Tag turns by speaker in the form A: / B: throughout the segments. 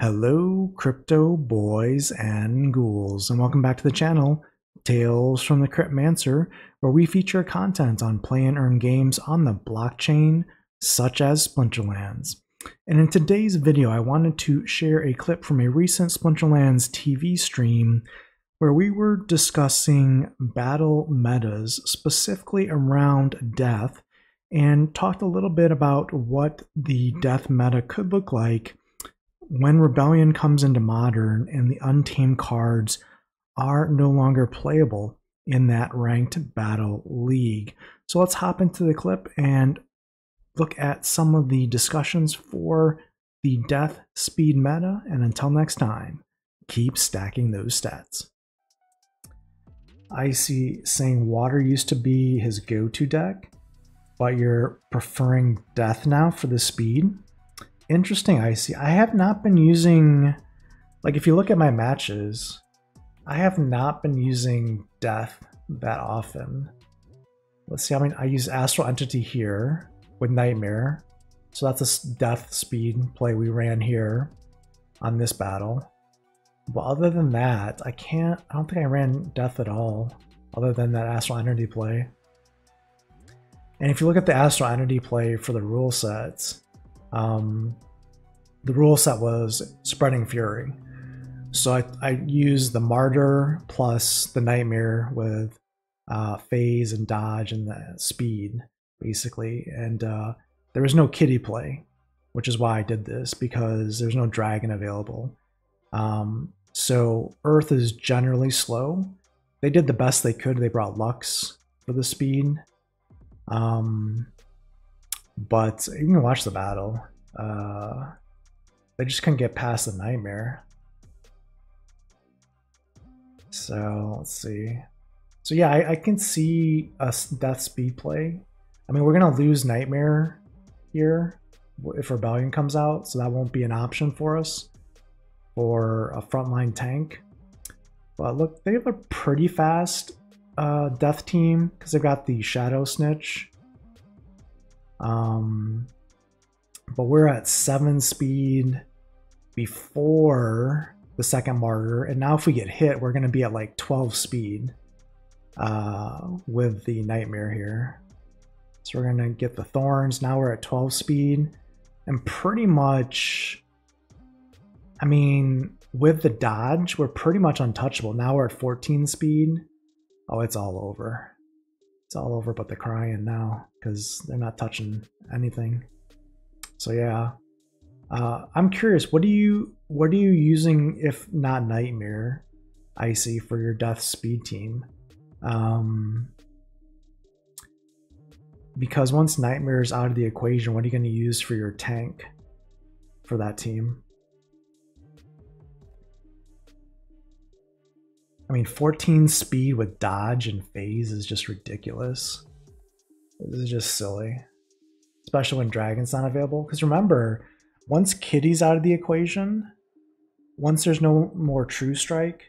A: Hello, crypto boys and ghouls, and welcome back to the channel, Tales from the Cryptmancer, where we feature content on play and earn games on the blockchain, such as Splinterlands. And in today's video, I wanted to share a clip from a recent Splinterlands TV stream where we were discussing battle metas, specifically around death, and talked a little bit about what the death meta could look like when Rebellion comes into Modern and the Untamed cards are no longer playable in that ranked battle league. So let's hop into the clip and look at some of the discussions for the death speed meta. And until next time, keep stacking those stats. Icy saying water used to be his go-to deck, but you're preferring death now for the speed. Interesting, Icy. I have not been using, like, if you look at my matches, I have not been using death that often. Let's see, I mean, I use Astral Entity here with Nightmare. So that's a death speed play we ran here on this battle. But other than that, I don't think I ran death at all, other than that Astral Entity play. And if you look at the Astral Entity play for the rule sets, the rule set was Spreading Fury. So I used the Martyr plus the Nightmare with phase and dodge and the speed, basically. And there was no kitty play, which is why I did this, because there's no dragon available. So Earth is generally slow. They did the best they could. They brought Lux for the speed. But you can watch the battle. They just couldn't get past the Nightmare. So let's see. So yeah, I can see a death speed play. I mean, we're gonna lose Nightmare here if Rebellion comes out, so that won't be an option for us for a frontline tank. But look, they have a pretty fast death team because they've got the Shadow Snitch. But we're at 7 speed before the second Martyr, and now if we get hit, we're going to be at like 12 speed with the Nightmare here. So we're going to get the Thorns. Now we're at 12 speed, and pretty much, I mean, with the dodge, we're pretty much untouchable. Now we're at 14 speed. Oh, it's all over. It's all over but the crying now, because they're not touching anything. So yeah, I'm curious. What are you using if not Nightmare, Icy, for your death speed team? Because once Nightmare is out of the equation, what are you going to use for your tank for that team? I mean, 14 speed with dodge and phase is just ridiculous. This is just silly. Especially when Dragon's not available. Because remember, once Kitty's out of the equation, once there's no more True Strike,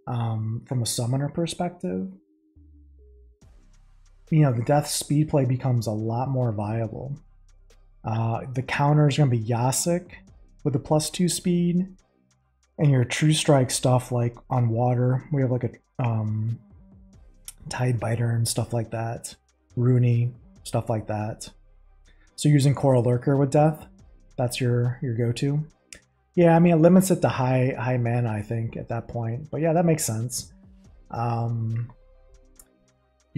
A: from a summoner perspective, you know, the death speed play becomes a lot more viable. The counter is going to be Yasik with a +2 speed. And your True Strike stuff, like on water, we have like a Tide Biter and stuff like that. Rooney, stuff like that. So using Coral Lurker with death, that's your go-to. Yeah, I mean, it limits it to high mana, I think, at that point. But yeah, that makes sense. You've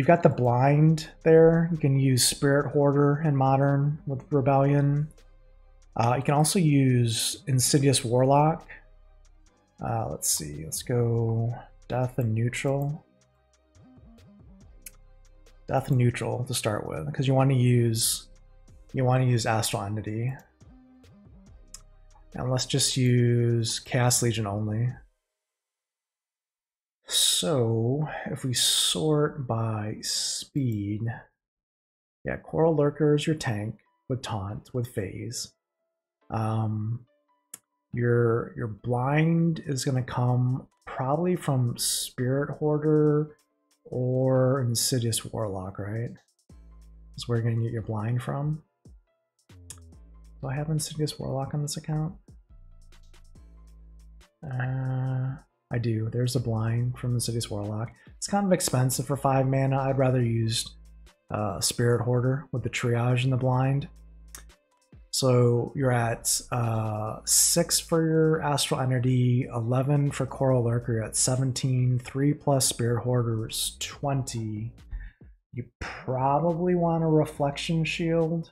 A: got the blind there. You can use Spirit Hoarder in Modern with Rebellion. You can also use Insidious Warlock. Let's see, let's go death and neutral. Death and neutral to start with, because you want to use Astral Entity. And let's just use Chaos Legion only. So if we sort by speed, yeah, Coral Lurker is your tank with taunt, with phase. Your blind is going to come probably from Spirit Hoarder or Insidious Warlock, right? That's where you're going to get your blind from. Do I have Insidious Warlock on this account? I do. There's a blind from the City's Warlock. It's kind of expensive for 5 mana. I'd rather use Spirit Hoarder with the triage and the blind. So you're at 6 for your Astral Entity, 11 for Coral Lurker, you're at 17, 3 plus Spirit Hoarder is 20. You probably want a Reflection Shield.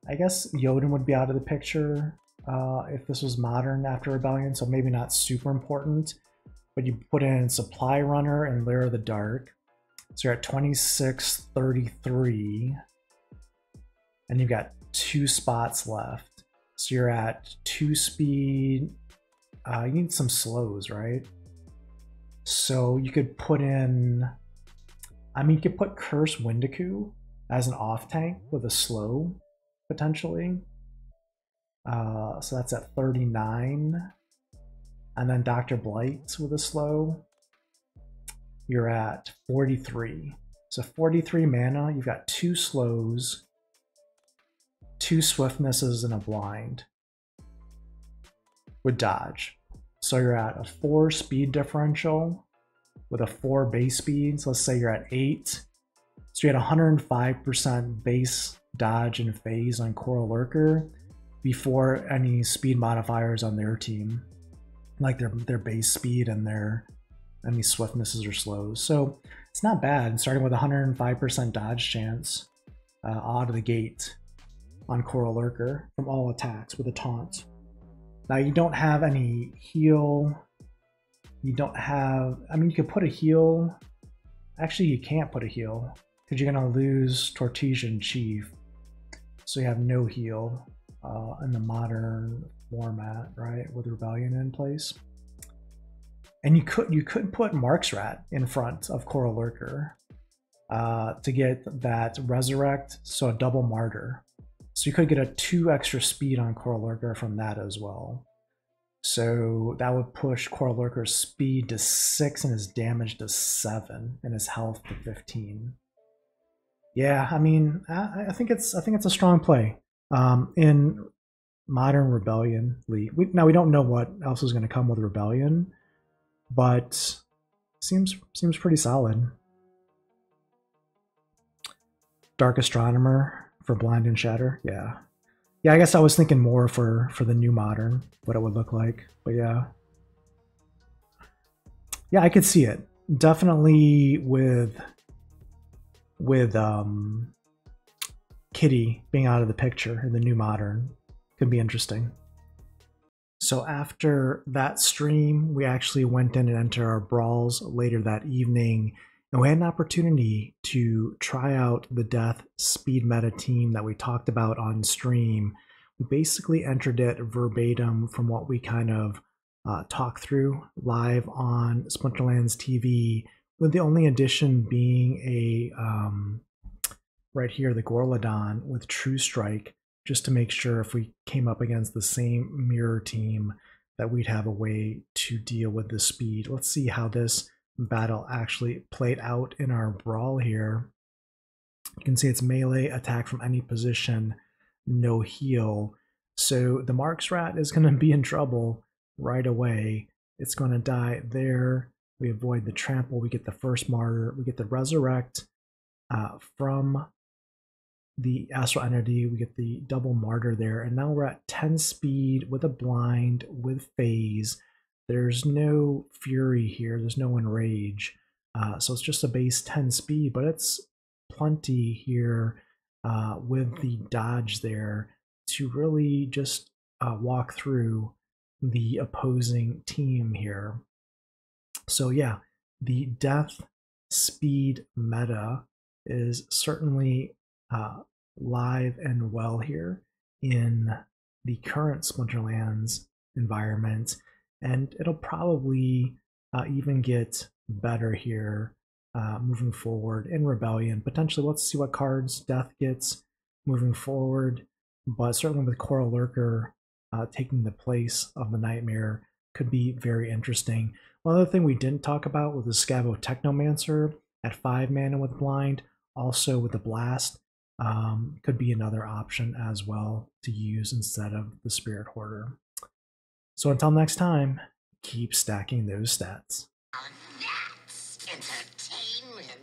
A: I guess Jotun would be out of the picture if this was modern after Rebellion, so maybe not super important. But you put in Supply Runner and Lair of the Dark. So you're at 26, 33. And you've got 2 spots left. So you're at 2 speed. You need some slows, right? So you could put in, I mean, you could put Curse Windiku as an off tank with a slow, potentially. So that's at 39. And then Dr. Blight with a slow. You're at 43. So 43 mana, you've got 2 slows, 2 swiftnesses, and a blind with dodge. So you're at a 4 speed differential with a 4 base speed. So let's say you're at 8. So you're at 105% base dodge and phase on Coral Lurker before any speed modifiers on their team, like their base speed and their any swiftnesses or slows. So it's not bad, starting with 105% dodge chance out of the gate on Coral Lurker from all attacks with a taunt. Now you don't have any heal. You don't have, I mean, you could put a heal. Actually, you can't put a heal because you're gonna lose Tortesian Chief. So you have no heal in the modern format, right? With Rebellion in place. And you could put Mark's Rat in front of Coral Lurker to get that Resurrect, so a double Martyr. So you could get a 2 extra speed on Coral Lurker from that as well. So that would push Coral Lurker's speed to 6 and his damage to 7 and his health to 15. Yeah, I mean, I think it's a strong play in modern Rebellion League. Now we don't know what else is going to come with Rebellion, but seems pretty solid. Dark Astronomer for Blind and Shatter, yeah. Yeah, I guess I was thinking more for the new modern, what it would look like, but yeah. Yeah, I could see it. Definitely with Kitty being out of the picture in the new modern. Could be interesting. So after that stream, we actually went in and entered our brawls later that evening, and we had an opportunity to try out the death speed meta team that we talked about on stream. We basically entered it verbatim from what we kind of talked through live on Splinterlands TV, with the only addition being a right here, the Gorladon with True Strike, just to make sure if we came up against the same mirror team that we'd have a way to deal with the speed. Let's see how this battle actually played out in our brawl here. You can see it's melee attack from any position, no heal. So the Mark's Rat is going to be in trouble right away. It's going to die there. We avoid the trample. We get the first martyr. We get the resurrect from the Astral Entity. We get the double martyr there. And now we're at 10 speed with a blind, with phase. There's no fury here. There's no enrage. So it's just a base 10 speed, but it's plenty here with the dodge there to really just walk through the opposing team here. So yeah, the death speed meta is certainly live and well here in the current Splinterlands environment, and it'll probably even get better here moving forward in Rebellion. Potentially, let's see what cards Death gets moving forward, but certainly with Coral Lurker taking the place of the Nightmare could be very interesting. One other thing we didn't talk about was the Scavo Technomancer at 5 mana with blind, also with the Blast. Could be another option as well to use instead of the Spirit Hoarder. So until next time, keep stacking those stats.
B: That's entertainment.